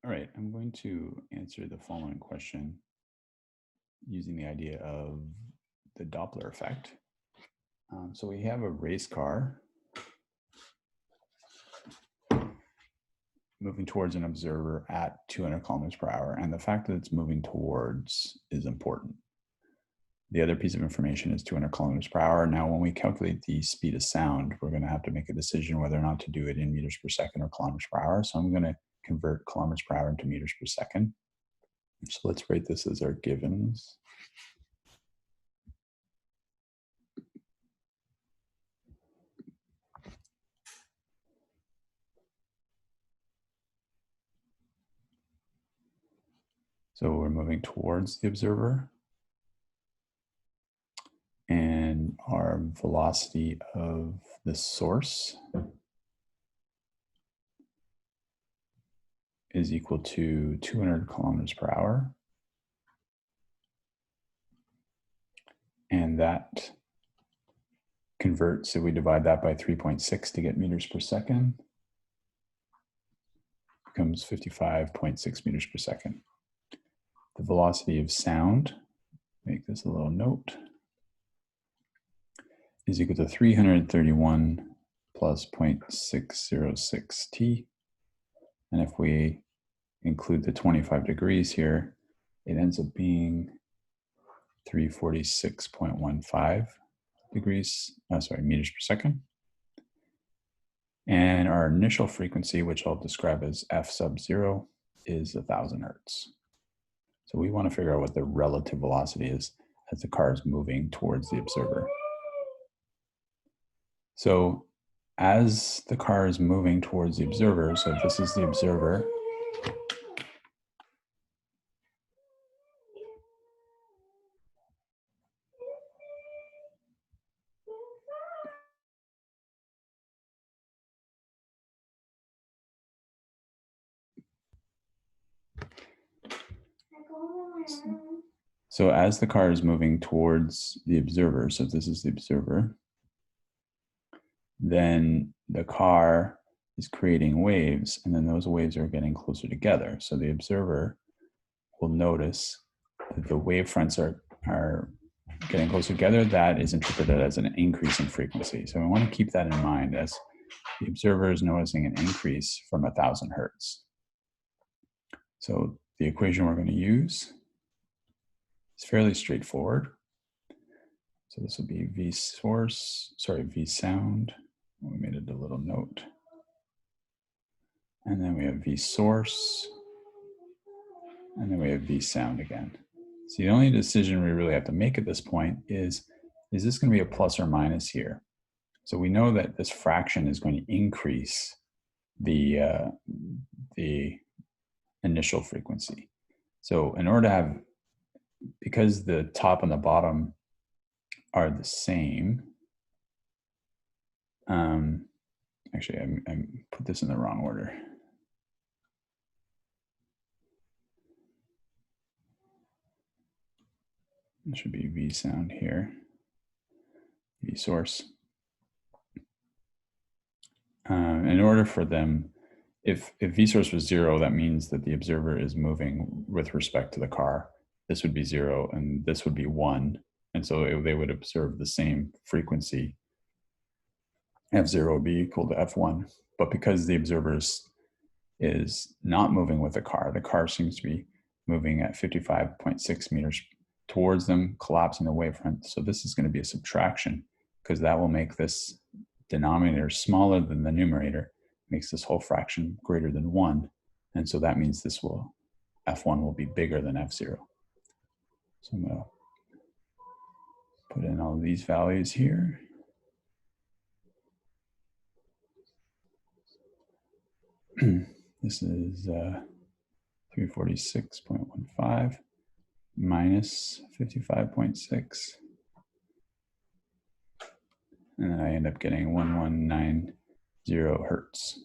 All right, I'm going to answer the following question using the idea of the Doppler effect. So we have a race car moving towards an observer at 200 kilometers per hour, and the fact that it's moving towards is important. The other piece of information is 200 kilometers per hour. Now, when we calculate the speed of sound, we're going to have to make a decision whether or not to do it in meters per second or kilometers per hour. So I'm going to convert kilometers per hour into meters per second. So let's write this as our givens. So we're moving towards the observer, and our velocity of the source is equal to 200 kilometers per hour. And that converts, so we divide that by 3.6 to get meters per second, becomes 55.6 meters per second. The velocity of sound, make this a little note, is equal to 331 plus 0.606 t. And if we include the 25 degrees here, it ends up being 346.15 meters per second. And our initial frequency, which I'll describe as f sub 0, is 1,000 hertz. So we want to figure out what the relative velocity is as the car is moving towards the observer. So as the car is moving towards the observer, so if this is the observer, so as the car is moving towards the observer, so if this is the observer, then the car is creating waves, and then those waves are getting closer together. So the observer will notice that the wave fronts are getting closer together. That is interpreted as an increase in frequency. So we want to keep that in mind as the observer is noticing an increase from 1,000 hertz. So the equation we're going to use is fairly straightforward. So this will be V sound. We made it a little note. And then we have V source. And then we have V sound again. So the only decision we really have to make at this point is this going to be a plus or minus here? So we know that this fraction is going to increase the initial frequency. So in order to have, because the top and the bottom are the same, actually I put this in the wrong order. It should be V sound here, V source. In order for them, if V source was 0, that means that the observer is moving with respect to the car. This would be 0 and this would be 1. And so they would observe the same frequency. F0 would be equal to F1. But because the observer is not moving with the car seems to be moving at 55.6 meters towards them, collapsing the wavefront. So this is going to be a subtraction, because that will make this denominator smaller than the numerator, makes this whole fraction greater than 1. And so that means F1 will be bigger than F0. So I'm going to put in all these values here. This is 346.15 minus 55.6. And then I end up getting 1190 hertz.